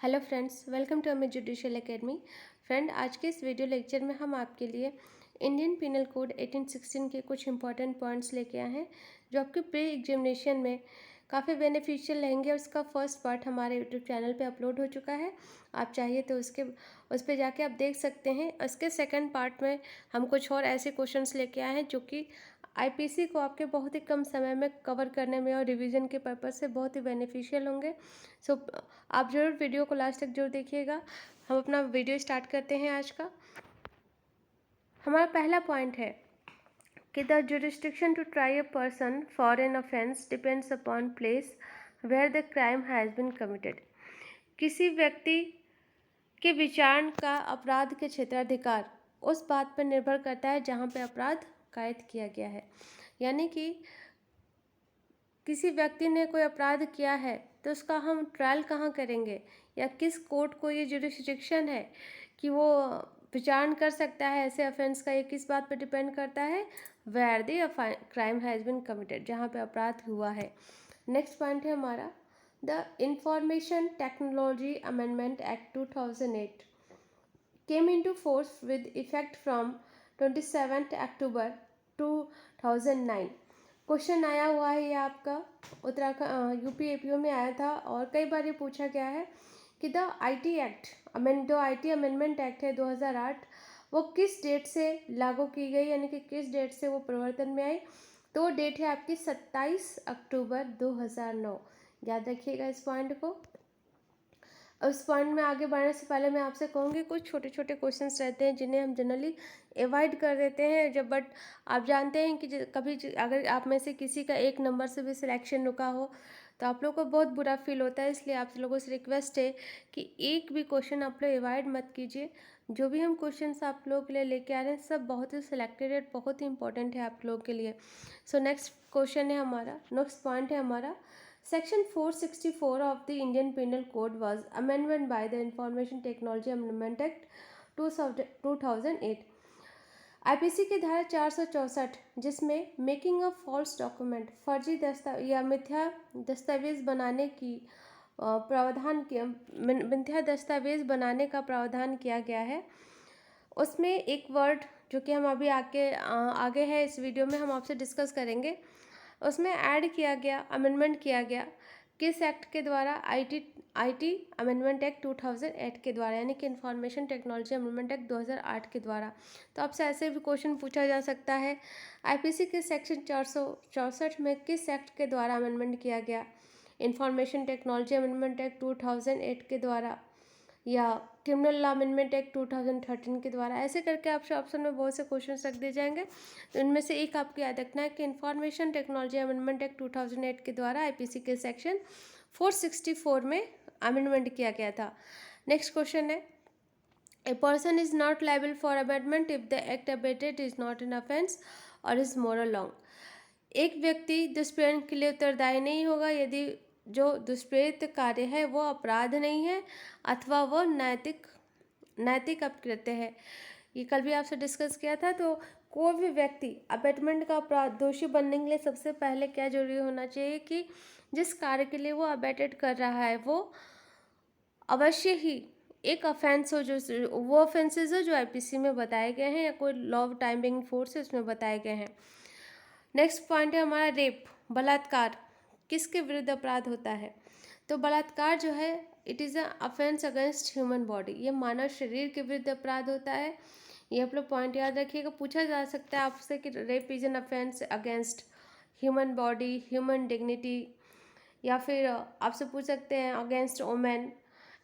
Hello friends, welcome to अमी judicial academy. Friend, आज के इस वीडियो लेक्चर में हम आपके लिए इंडियन पिनल कोड 1816 के कुछ इंपॉर्टेंट पॉइंट्स लेके आए हैं जो आपके प्री एग्जामिनेशन में काफ़ी बेनिफिशियल रहेंगे। उसका फर्स्ट पार्ट हमारे यूट्यूब चैनल पे अपलोड हो चुका है। आप चाहिए तो उस पर जाके आप देख सकते हैं। उसके सेकंड पार्ट में हम कुछ और ऐसे क्वेश्चंस लेके आए हैं जो कि आईपीसी को आपके बहुत ही कम समय में कवर करने में और रिवीजन के पर्पज़ से बहुत ही बेनिफिशियल होंगे। सो आप ज़रूर वीडियो को लास्ट तक जरूर देखिएगा। हम अपना वीडियो स्टार्ट करते हैं। आज का हमारा पहला पॉइंट है कि the jurisdiction to try a person for an offence depends upon place where the crime has been committed. किसी व्यक्ति के विचारण का अपराध के क्षेत्राधिकार उस बात पर निर्भर करता है जहाँ पे अपराध कायद किया गया है। यानी कि किसी व्यक्ति ने कोई अपराध किया है तो उसका हम ट्रायल कहाँ करेंगे या किस कोर्ट को ये जुरिस्डिक्शन है कि वो विचारण कर सकता है ऐसे ऑफेंस का, ये किस बात पर डिपेंड करता है? Where the crime has been committed, जहाँ पे अपराध हुआ है। नेक्स्ट पॉइंट है हमारा the information technology amendment act 2008 came into force with effect from 27 October 2009। Question आया हुआ है ये आपका उत्तराखंड यूपी एपीओ में आया था और कई बार ये पूछा गया है कि द आईटी एक्ट जो आईटी अमेंडमेंट एक्ट है 2008 वो किस डेट से लागू की गई, यानी कि किस डेट से वो प्रवर्तन में आई। तो डेट है आपकी 27 अक्टूबर 2009। याद रखिएगा इस पॉइंट को। उस पॉइंट में आगे बढ़ने से पहले मैं आपसे कहूँगी कुछ छोटे छोटे क्वेश्चंस रहते हैं जिन्हें हम जनरली अवॉइड कर देते हैं बट आप जानते हैं कि कभी अगर आप में से किसी का एक नंबर से भी सिलेक्शन रुका हो तो आप लोगों को बहुत बुरा फील होता है। इसलिए आप लोगों से रिक्वेस्ट है कि एक भी क्वेश्चन आप लोग अवॉइड मत कीजिए। जो भी हम क्वेश्चंस आप लोगों के लिए लेके आ रहे हैं सब बहुत ही सिलेक्टेड, बहुत ही इंपॉर्टेंट है आप लोगों के लिए। सो नेक्स्ट क्वेश्चन है हमारा, नेक्स्ट पॉइंट है हमारा Section 464 of the Indian Penal Code was amended by the Information Technology Amendment Act 2008। IPC की धारा 464 जिसमें मेकिंग अ फॉल्स डॉक्यूमेंट, फर्जी या मिथ्या दस्तावेज बनाने की मिथ्या दस्तावेज बनाने का प्रावधान किया गया है। उसमें एक वर्ड जो कि हम अभी आगे है इस वीडियो में हम आपसे डिस्कस करेंगे, उसमें ऐड किया गया, अमेंडमेंट किया गया किस एक्ट के द्वारा? आईटी अमेंडमेंट एक्ट 2008 के द्वारा, यानी कि इंफॉर्मेशन टेक्नोलॉजी अमेंडमेंट एक्ट 2008 के द्वारा। तो आपसे ऐसे भी क्वेश्चन पूछा जा सकता है आईपीसी के सेक्शन 464 में किस एक्ट के द्वारा अमेंडमेंट किया गया? इंफॉर्मेशन टेक्नोलॉजी अमेंडमेंट एक्ट 2008 के द्वारा या क्रिमिनल लॉ अमेंडमेंट एक्ट 2013 के द्वारा। ऐसे करके आपसे ऑप्शन में बहुत से क्वेश्चन रख दिए जाएंगे। तो इनमें से एक आपको याद रखना है कि इंफॉर्मेशन टेक्नोलॉजी अमेंडमेंट एक्ट 2008 के द्वारा आईपीसी के सेक्शन 464 में अमेंडमेंट किया गया था। नेक्स्ट क्वेश्चन है a person is not liable for amendment if the act abetted is not an offence और इज मोरल लॉन्ग। एक व्यक्ति दुष्प्रेरण के लिए उत्तरदायी नहीं होगा यदि जो दुष्प्रेरित कार्य है वो अपराध नहीं है अथवा वो नैतिक अपकृत्य है। ये कल भी आपसे डिस्कस किया था। तो कोई भी व्यक्ति अबेटमेंट का अपराध दोषी बनने के लिए सबसे पहले क्या जरूरी होना चाहिए कि जिस कार्य के लिए वो अबेटेड कर रहा है वो अवश्य ही एक ऑफेंस हो, जो वो ऑफेंसेज हो जो आईपीसी में बताए गए हैं या कोई लॉ ऑफ टाइमिंग फोर्स है उसमें बताए गए हैं। नेक्स्ट पॉइंट है हमारा रेप, बलात्कार किसके विरुद्ध अपराध होता है? तो बलात्कार जो है it is a offence against human body, ये मानव शरीर के विरुद्ध अपराध होता है। ये आप लोग पॉइंट याद रखिएगा। पूछा जा सकता है आपसे कि rape is an offence against human body, human dignity, या फिर आपसे पूछ सकते हैं अगेंस्ट वोमेन।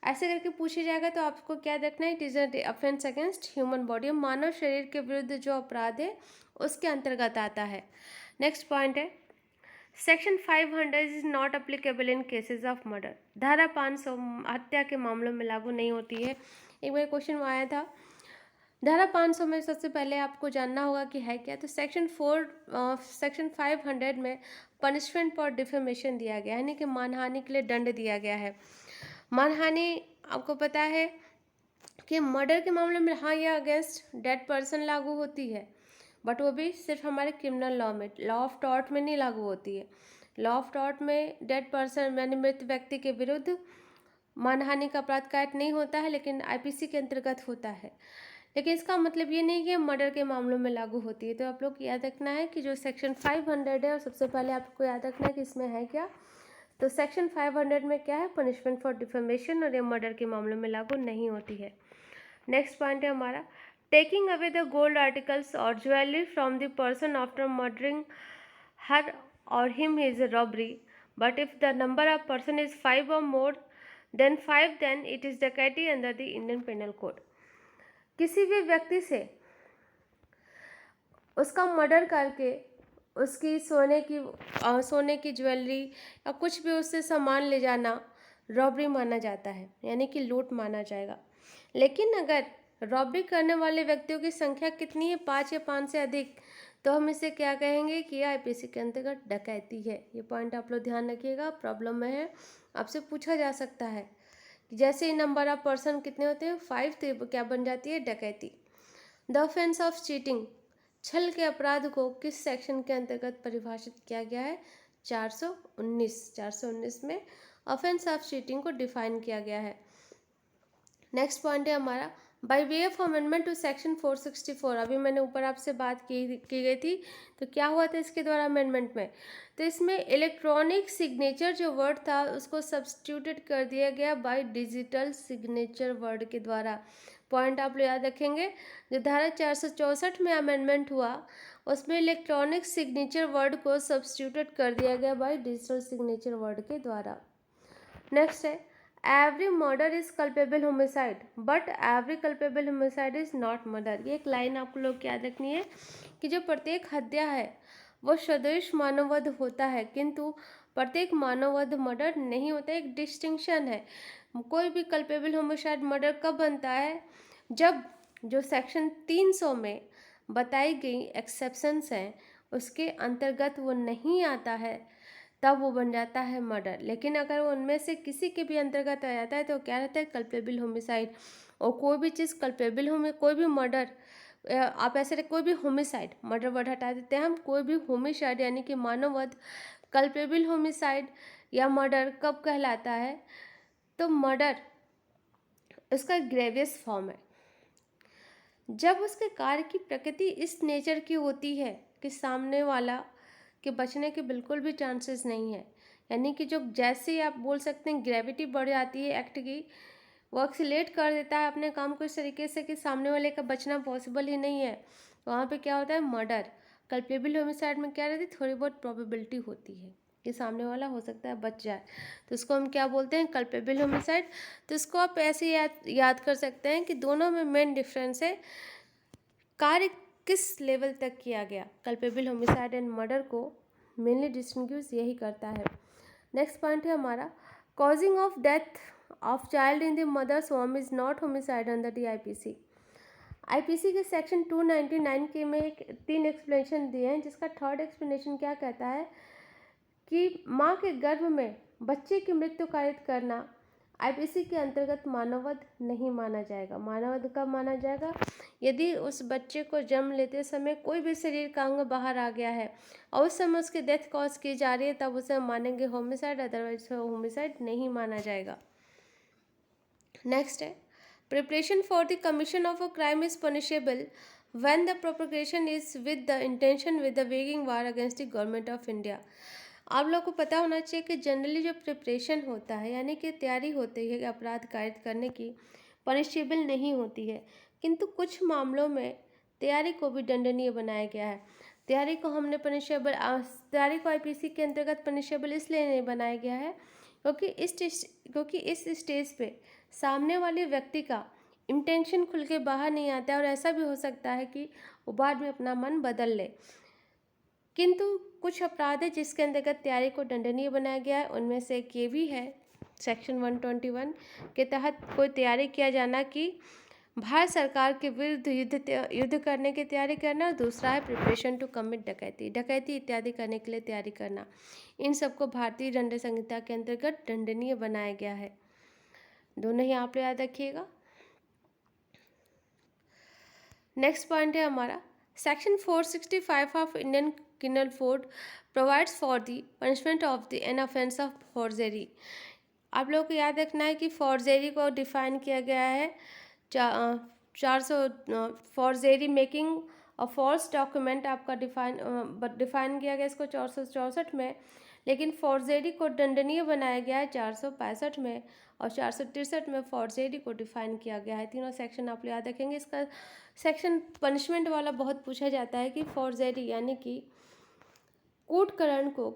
ऐसे करके पूछा जाएगा तो आपको क्या देखना है? It is offence against human body, मानव शरीर के विरुद्ध जो अपराध है उसके अंतर्गत आता है। नेक्स्ट पॉइंट है section 500 is not applicable in cases of murder. धारा 500 हत्या के मामलों में लागू नहीं होती है। एक बार क्वेश्चन आया था। धारा 500 में सबसे पहले आपको जानना होगा कि है क्या। तो सेक्शन 500 में पनिशमेंट फॉर डिफेमेशन दिया गया है, यानी कि मानहानि के लिए दंड दिया गया है। मानहानि आपको पता है कि मर्डर के मामले में हाँ या अगेंस्ट डेड पर्सन लागू होती है, बट वो भी सिर्फ हमारे क्रिमिनल लॉ में, लॉ ऑफ टॉर्ट में नहीं लागू होती है। लॉ ऑफ टॉर्ट में डेड पर्सन यानी मृत व्यक्ति के विरुद्ध मानहानि का अपराध कायद नहीं होता है, लेकिन आईपीसी के अंतर्गत होता है। लेकिन इसका मतलब ये नहीं कि मर्डर के मामलों में लागू होती है। तो आप लोग को याद रखना है कि जो सेक्शन 500 है, और सबसे पहले आपको याद रखना है कि इसमें है क्या। तो सेक्शन 500 में क्या है, पनिशमेंट फॉर डिफेमेशन, और ये मर्डर के मामलों में लागू नहीं होती है। नेक्स्ट पॉइंट है हमारा, taking away the gold articles और jewellery from the person after murdering her और him is a robbery, but if the number of person is 5 or more than 5, then it is डकैती under the Indian Penal Code। किसी भी व्यक्ति से उसका murder करके उसकी सोने की ज्वेलरी या कुछ भी उससे सामान ले जाना रॉबरी माना जाता है, यानी कि लूट माना जाएगा। लेकिन अगर रॉबरी करने वाले व्यक्तियों की संख्या कितनी है, 5 या 5 से अधिक, तो हम इसे क्या कहेंगे कि आईपीसी के अंतर्गत डकैती है। ये पॉइंट आप लोग ध्यान रखिएगा, प्रॉब्लम में है, आपसे पूछा जा सकता है। जैसे ही नंबर ऑफ पर्सन कितने होते हैं, 5, तो क्या बन जाती है, डकैती। द ऑफेंस ऑफ चीटिंग, छल के अपराध को किस सेक्शन के अंतर्गत परिभाषित किया गया है, 419 में ऑफेंस ऑफ चीटिंग को डिफाइन किया गया है। नेक्स्ट पॉइंट है हमारा, by way of amendment to section 464। अभी मैंने ऊपर आपसे बात की गई थी, तो क्या हुआ था इसके द्वारा अमेंडमेंट में, तो इसमें इलेक्ट्रॉनिक सिग्नेचर जो वर्ड था उसको सब्स्टिट्यूटेड कर दिया गया बाय डिजिटल सिग्नेचर वर्ड के द्वारा। पॉइंट आप लोग याद रखेंगे, जो धारा 464 में अमेंडमेंट हुआ उसमें इलेक्ट्रॉनिक सिग्नेचर वर्ड को सब्स्टिट्यूटेड कर दिया गया बाय डिजिटल सिग्नेचर वर्ड के द्वारा। नेक्स्ट है, every murder is culpable homicide but every culpable homicide is not murder. ये एक लाइन आपको लोग याद रखनी है कि जो प्रत्येक हत्या है वो सदृश मानववध होता है, किंतु प्रत्येक मानववध मर्डर नहीं होता। एक डिस्टिंक्शन है, कोई भी कल्पेबल होमिसाइड मर्डर कब बनता है, जब जो सेक्शन 300 में बताई गई एक्सेप्शंस हैं उसके अंतर्गत वो नहीं आता है, तब वो बन जाता है मर्डर। लेकिन अगर वो उनमें से किसी के भी अंतर्गत आ जाता है तो क्या रहता है, कल्पेबल होमिसाइड। और कोई भी चीज़ कल्पेबल कोई भी मर्डर, आप ऐसे कोई भी होमिसाइड, मर्डर वर्ड हटा देते हैं हम, कोई भी होमिसाइड यानी कि मानववध कल्पेबल होमिसाइड या मर्डर कब कहलाता है, तो मर्डर उसका ग्रेवियस फॉर्म है जब उसके कार्य की प्रकृति इस नेचर की होती है कि सामने वाला के बचने के बिल्कुल भी चांसेस नहीं है। यानी कि जो जैसे आप बोल सकते हैं ग्रेविटी बढ़ जाती है एक्ट की, वो एक्सीलेट कर देता है अपने काम को इस तरीके से कि सामने वाले का बचना पॉसिबल ही नहीं है, वहाँ पे क्या होता है, मर्डर। कल्पेबल होमिसाइड में क्या रहती है, थोड़ी बहुत प्रोबेबिलिटी होती है कि सामने वाला हो सकता है बच जाए, तो इसको हम क्या बोलते हैं, कल्पेबल होमिसाइड। तो इसको आप ऐसे याद कर सकते हैं कि दोनों में मेन डिफरेंस है कार्य किस लेवल तक किया गया। कल्पेबल होमिसाइड एंड मर्डर को मेनली डिस्टिंग्विश यही करता है। नेक्स्ट पॉइंट है हमारा, causing of death of child in the mother's home is not homicide under the IPC. IPC के सेक्शन 299 के में 3 एक्सप्लेनेशन दिए हैं, जिसका थर्ड एक्सप्लेनेशन क्या कहता है कि माँ के गर्भ में बच्चे की मृत्यु कारित करना आईपीसी के अंतर्गत मानववध नहीं माना जाएगा। मानववध कब माना जाएगा, यदि उस बच्चे को जन्म लेते समय कोई भी शरीर का अंग बाहर आ गया है और उस समय उसकी डेथ कॉज की जा रही है, तब उसे मानेंगे होमिसाइड, अदरवाइज होमिसाइड नहीं माना जाएगा। नेक्स्ट है, preparation for the commission of a crime is punishable when the propagation is with the intention with the weighing war against the government of India. आप लोग को पता होना चाहिए कि जनरली जो प्रिपरेशन होता है यानी कि तैयारी होती है अपराध कारित करने की, पनिशेबल नहीं होती है, किंतु कुछ मामलों में तैयारी को भी दंडनीय बनाया गया है। तैयारी को आईपीसी के अंतर्गत पनिशेबल इसलिए नहीं बनाया गया है क्योंकि इस स्टेज पे सामने वाले व्यक्ति का इंटेंशन खुल के बाहर नहीं आता है, और ऐसा भी हो सकता है कि वो बाद में अपना मन बदल ले। किंतु कुछ अपराध है जिसके अंतर्गत तैयारी को दंडनीय बनाया गया है, उनमें से एक ये भी है, सेक्शन 121 के तहत कोई तैयारी किया जाना कि भारत सरकार के विरुद्ध युद्ध करने की तैयारी करना, और दूसरा है प्रिपरेशन टू कमिट डकैती इत्यादि करने के लिए तैयारी करना। इन सबको भारतीय दंड संहिता के अंतर्गत दंडनीय बनाया गया है। दोनों ही आप याद रखिएगा। नेक्स्ट पॉइंट है हमारा, section 465 of Indian Penal Code provides for the punishment of an offense of forgery। आप लोगों को याद रखना है कि फॉर्जरी को डिफाइन किया गया है 400 फॉर्जरी मेकिंग और फॉल्स डॉक्यूमेंट आपका डिफाइन किया गया इसको 464 में, लेकिन फॉर्जरी को दंडनीय बनाया गया है 465 में, और 463 में फॉर्जरी को डिफाइन किया गया है। तीनों सेक्शन आप याद रखेंगे। इसका सेक्शन पनिशमेंट वाला बहुत पूछा जाता है कि फॉर्जरी यानी कि कूटकरण को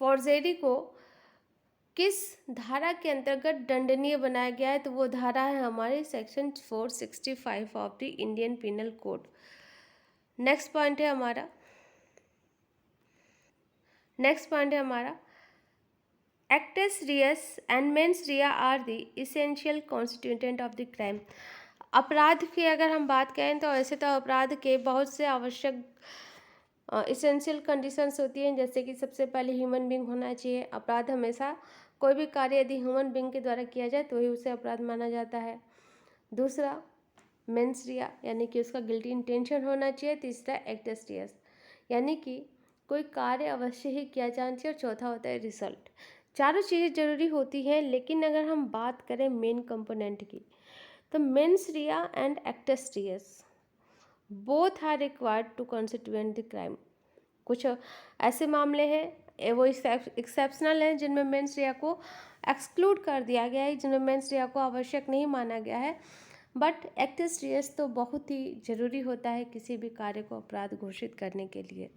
फॉर्जरी को किस धारा के अंतर्गत दंडनीय बनाया गया है, तो वो धारा है हमारे section 465 of the Indian penal code. Next point है हमारा actus reus and mens rea are the essential constituent of the crime. अपराध की अगर हम बात करें तो ऐसे तो अपराध के बहुत से आवश्यक इसेंशियल कंडीशंस होती हैं, जैसे कि सबसे पहले ह्यूमन बीइंग होना चाहिए। अपराध हमेशा कोई भी कार्य यदि ह्यूमन बीइंग के द्वारा किया जाए तो ही उसे अपराध माना जाता है। दूसरा मेंस रिया यानी कि उसका गिल्टी इंटेंशन होना चाहिए। तीसरा एक्टस रियस यानी कि कोई कार्य अवश्य ही किया जाना चाहिए। और चौथा होता है रिजल्ट। चारों चीज़ें जरूरी होती हैं, लेकिन अगर हम बात करें मेन कंपोनेंट की तो mens rea and actus reus both are required to constituent the crime. कुछ ऐसे मामले हैं वो एक्सेप्शनल हैं जिनमें मेंस रिया को एक्सक्लूड कर दिया गया है, जिनमें मेंस रिया को आवश्यक नहीं माना गया है, बट एक्टस रियस तो बहुत ही ज़रूरी होता है किसी भी कार्य को अपराध घोषित करने के लिए।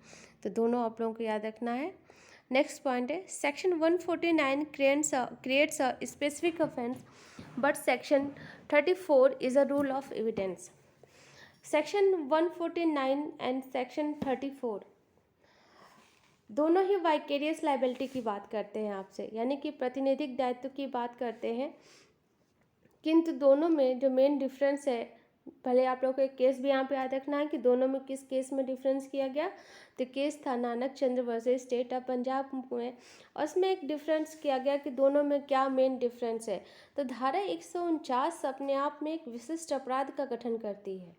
तो दोनों आप लोगों को याद रखना है। नेक्स्ट पॉइंट है section 149 creates a specific offence but section 34 is a rule of evidence. Section 149 and section 34 दोनों ही वाइकेरियस लाइबिलिटी की बात करते हैं आपसे, यानी कि प्रातिनिधिक दायित्व की बात करते हैं, किंतु दोनों में जो मेन डिफरेंस है, पहले आप लोगों को एक केस भी यहाँ पे याद रखना है कि दोनों में किस केस में डिफरेंस किया गया। तो केस था नानक चंद्र वर्सेस स्टेट ऑफ पंजाब में, और उसमें एक डिफरेंस किया गया कि दोनों में क्या मेन डिफरेंस है। तो धारा 149 अपने आप में एक विशिष्ट अपराध का गठन करती है,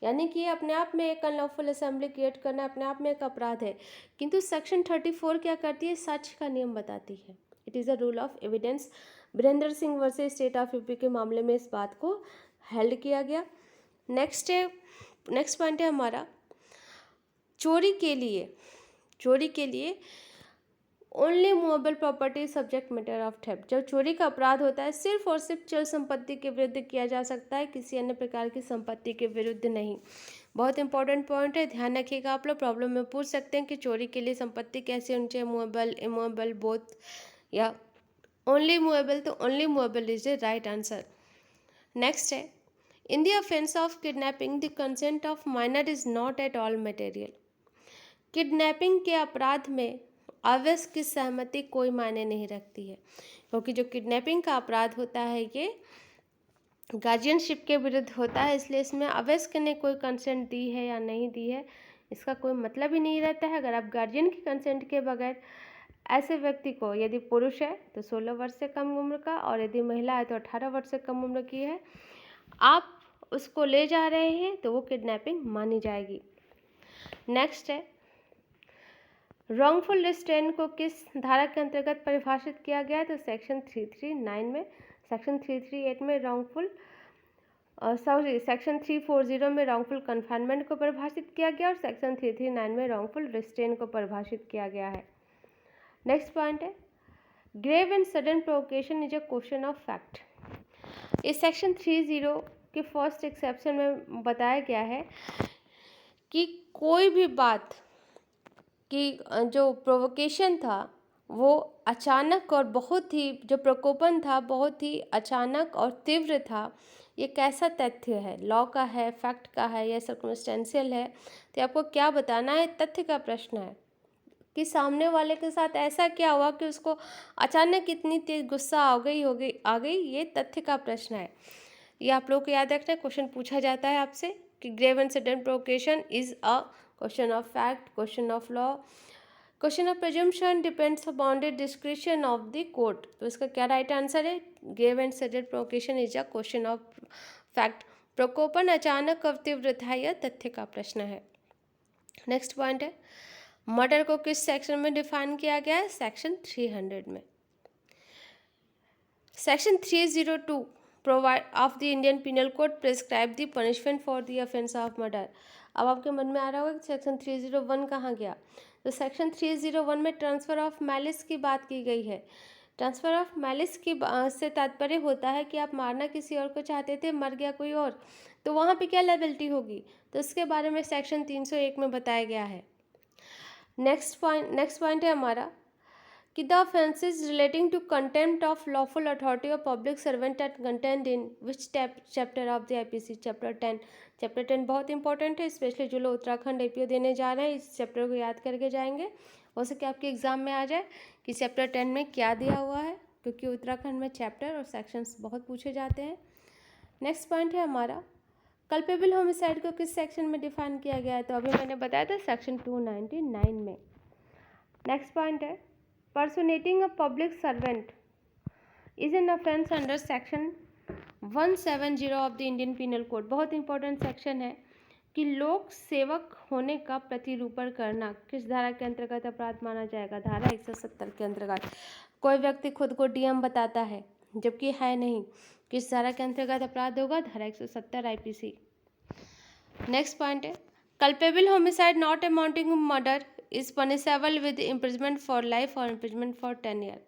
यानी कि अपने आप में एक अनलॉफुल असेंबली क्रिएट करना अपने आप में एक अपराध है, किंतु सेक्शन 34 क्या करती है, साक्ष्य का नियम बताती है। It is a rule of evidence. Virendra Singh versus state of UP के मामले में इस बात को हेल्ड किया गया। नेक्स्ट पॉइंट है हमारा चोरी के लिए only movable property subject matter of theft. जब चोरी का अपराध होता है सिर्फ और सिर्फ चल संपत्ति के विरुद्ध किया जा सकता है, किसी अन्य प्रकार की संपत्ति के विरुद्ध नहीं। बहुत इंपॉर्टेंट पॉइंट है, ध्यान रखिएगा। आप लोग प्रॉब्लम में पूछ सकते हैं कि चोरी के लिए संपत्ति कैसे होनी चाहिए, मूवेबल, इमूवेबल, बोथ या ओनली मूवेबल। तो only movable is the right answer. Next है in the offence of kidnapping the consent of minor is not at all material. Kidnapping के अपराध में अवश्य की सहमति कोई मायने नहीं रखती है, क्योंकि जो किडनैपिंग का अपराध होता है ये गार्जियनशिप के विरुद्ध होता है, इसलिए इसमें अवश्य ने कोई कंसेंट दी है या नहीं दी है इसका कोई मतलब ही नहीं रहता है। अगर आप गार्जियन की कंसेंट के बगैर ऐसे व्यक्ति को, यदि पुरुष है तो 16 वर्ष से कम उम्र का, और यदि महिला है तो 18 वर्ष से कम उम्र की है, आप उसको ले जा रहे हैं तो वो किडनैपिंग मानी जाएगी। नेक्स्ट है रॉन्गफुल रिस्ट्रेन को किस धारा के अंतर्गत परिभाषित किया गया है, तो सेक्शन 339 में। सेक्शन 338 में सेक्शन 340 में रॉन्गफुल कन्फाइनमेंट को परिभाषित किया गया, और सेक्शन 339 में रॉन्गफुल रिस्ट्रेन को परिभाषित किया गया है। नेक्स्ट पॉइंट है grave and sudden provocation is a question of fact. इस सेक्शन 30 के फर्स्ट एक्सेप्शन में बताया गया है कि कोई भी बात कि जो प्रोवोकेशन था वो अचानक और बहुत ही, जो प्रकोपन था बहुत ही अचानक और तीव्र था, ये कैसा तथ्य है, लॉ का है, फैक्ट का है या सर्कमस्टेंशियल है। तो आपको क्या बताना है, तथ्य का प्रश्न है कि सामने वाले के साथ ऐसा क्या हुआ कि उसको अचानक इतनी तेज गुस्सा आ गई, ये तथ्य का प्रश्न है। ये आप लोगों को याद रखना है, क्वेश्चन पूछा जाता है आपसे कि grave and sudden provocation is a question of fact, question of law, question of presumption depends upon the discretion of the court. तो इसका क्या राइट आंसर है, grave and sudden provocation is a question of fact. प्रकोपन अचानक और तीव्र था, यह तथ्य का प्रश्न है। नेक्स्ट पॉइंट है मर्डर को किस सेक्शन में डिफाइन किया गया है? सेक्शन 300 में। Section 302 provide of the Indian penal code prescribe the punishment for the offence of murder. अब आपके मन में आ रहा होगा कि सेक्शन 301 कहाँ गया? तो सेक्शन 301 में ट्रांसफ़र ऑफ मैलिस की बात की गई है। ट्रांसफ़र ऑफ मैलिस की से तात्पर्य होता है कि आप मारना किसी और को चाहते थे, मर गया कोई और, तो वहाँ पे क्या लायबिलिटी होगी, तो इसके बारे में सेक्शन 301 में बताया गया है। नेक्स्ट पॉइंट है हमारा कि the offences relating to contempt of lawful authority of public servant at content in which chapter of the IPC? Chapter 10। Chapter 10 बहुत इंपॉर्टेंट है, स्पेशली जो लोग उत्तराखंड एपीओ देने जा रहे हैं इस चैप्टर को याद करके जाएंगे। हो सके आपके एग्जाम में आ जाए कि चैप्टर 10 में क्या दिया हुआ है, क्योंकि उत्तराखंड में चैप्टर और सेक्शंस बहुत पूछे जाते हैं। नेक्स्ट पॉइंट है हमारा कल्पेबल होमिसाइड को किस सेक्शन में डिफाइन किया गया है? तो अभी मैंने बताया था सेक्शन 299 में। नेक्स्ट पॉइंट है personating a public servant is an offence under section 170 of the Indian penal code. बहुत इंपॉर्टेंट सेक्शन है कि लोक सेवक होने का प्रतिरूपण करना किस धारा के अंतर्गत अपराध माना जाएगा? धारा 170 के अंतर्गत। कोई व्यक्ति खुद को डीएम बताता है जबकि है नहीं, किस धारा के अंतर्गत अपराध होगा? धारा 170 आईपीसी। नेक्स्ट पॉइंट है culpable homicide not amounting murder is punishable with imprisonment for life और इम्प्रिजमेंट फॉर 10 ईयर।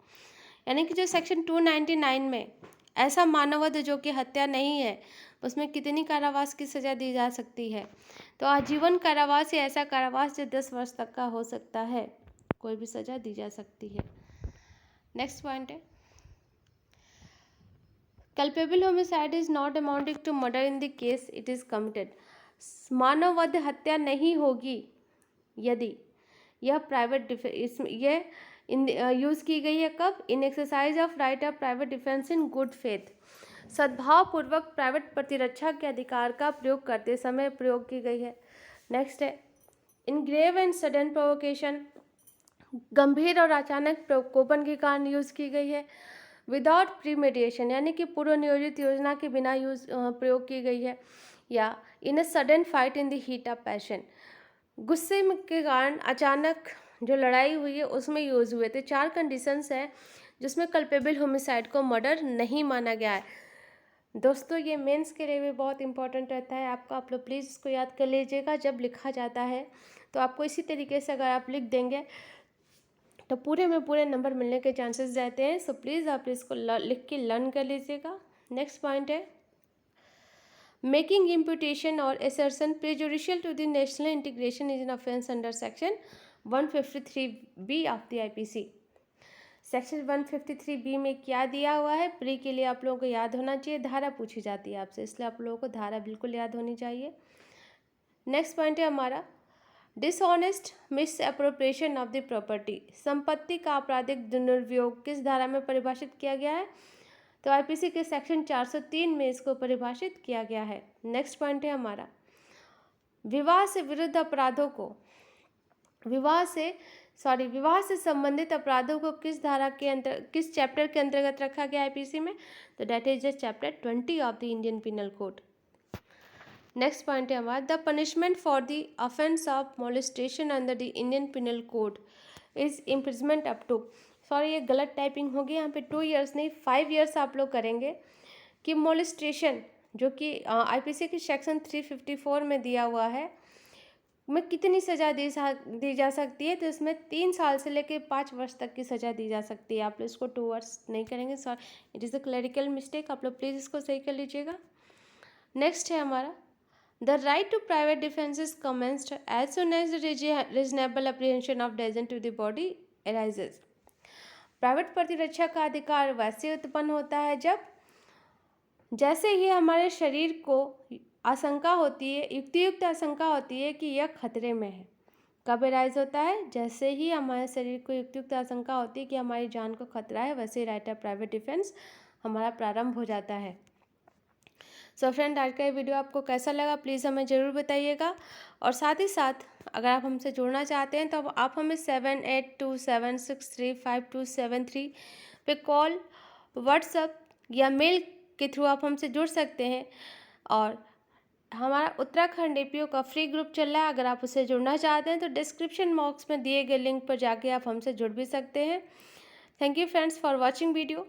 यानी कि जो सेक्शन 299 में ऐसा मानववध जो कि हत्या नहीं है उसमें कितनी कारावास की सज़ा दी जा सकती है? तो आजीवन कारावास या ऐसा कारावास जो 10 वर्ष तक का हो सकता है, कोई भी सज़ा दी जा सकती है। नेक्स्ट पॉइंट है culpable homicide is not amounting to murder in the case it is committed. मानववध हत्या नहीं होगी यदि यह प्राइवेट यह यूज़ की गई है कब? In exercise of right of private defence in good faith. सद्भावपूर्वक प्राइवेट प्रतिरक्षा के अधिकार का प्रयोग करते समय प्रयोग की गई है। नेक्स्ट है इन ग्रेव एंड सडन प्रोवोकेशन, गंभीर और अचानक प्रकोपन के कारण यूज़ की गई है। विदाउट प्रीमेडिएशन यानी कि पूर्व नियोजित योजना के बिना प्रयोग की गई है। या in a sudden fight in the heat of passion, गुस्से के कारण अचानक जो लड़ाई हुई है उसमें यूज़ हुए थे। 4 कंडीशंस हैं जिसमें कल्पेबल होमिसाइड को मर्डर नहीं माना गया है। दोस्तों ये मेंस के लिए भी बहुत इंपॉर्टेंट रहता है आपका, आप लोग प्लीज़ इसको याद कर लीजिएगा। जब लिखा जाता है तो आपको इसी तरीके से अगर आप लिख देंगे तो पूरे में पूरे नंबर मिलने के चांसेस रहते हैं। सो प्लीज़ आप इसको लिख के लर्न कर लीजिएगा। नेक्स्ट पॉइंट है मेकिंग इम्पुटेशन और assertion prejudicial to the national integration is an offence under section 153B of the IPC। Section 153B में क्या दिया हुआ है? प्री के लिए आप लोगों को याद होना चाहिए, धारा पूछी जाती है आपसे, इसलिए आप लोगों को धारा बिल्कुल याद होनी चाहिए। नेक्स्ट पॉइंट है हमारा dishonest miss appropriation of the property, संपत्ति का आपराधिक दुर्वियोग किस धारा में परिभाषित किया गया है? तो आईपीसी के सेक्शन 403 में इसको परिभाषित किया गया है। नेक्स्ट पॉइंट है हमारा विवाह से विरुद्ध अपराधों को विवाह से संबंधित अपराधों को किस धारा के किस चैप्टर के अंतर्गत रखा गया आईपीसी में? तो that is the chapter 20 of the Indian penal code. Next point है हमारा the punishment for the offence of molestation under the Indian penal code is imprisonment up to, sorry ये गलत टाइपिंग होगी, यहाँ पे 2 इयर्स नहीं 5 इयर्स आप लोग करेंगे कि मोलेस्टेशन जो कि आईपीसी के सेक्शन 354 में दिया हुआ है में कितनी सज़ा दी जा सकती है? तो इसमें 3 साल से लेकर 5 वर्ष तक की सज़ा दी जा सकती है। आप लोग इसको 2 वर्ष नहीं करेंगे, sorry it is a clerical mistake, आप लोग प्लीज़ इसको सही कर लीजिएगा। नेक्स्ट है हमारा the right to private defence is commenced as soon as reasonable apprehension of danger to the body arises. Private प्रतिरक्षा का अधिकार वैसे उत्पन्न होता है जब जैसे ही हमारे शरीर को आशंका होती है, युक्तियुक्त आशंका होती है कि यह खतरे में है। कब एराइज होता है? जैसे ही हमारे शरीर को युक्तियुक्त आशंका होती है कि हमारी जान को खतरा है, वैसे ही राइट ऑफ प्राइवेट डिफेंस हमारा प्रारंभ हो जाता है। सो फ्रेंड आज का ये वीडियो आपको कैसा लगा प्लीज़ हमें ज़रूर बताइएगा, और साथ ही साथ अगर आप हमसे जुड़ना चाहते हैं तो आप हमें 7827635273 पे कॉल, व्हाट्सएप या मेल के थ्रू आप हमसे जुड़ सकते हैं। और हमारा उत्तराखंड एपीओ का फ्री ग्रुप चल रहा है। अगर आप उससे जुड़ना चाहते हैं तो डिस्क्रिप्शन बॉक्स में दिए गए लिंक पर जाके आप हमसे जुड़ भी सकते हैं। Thank you friends for watching video.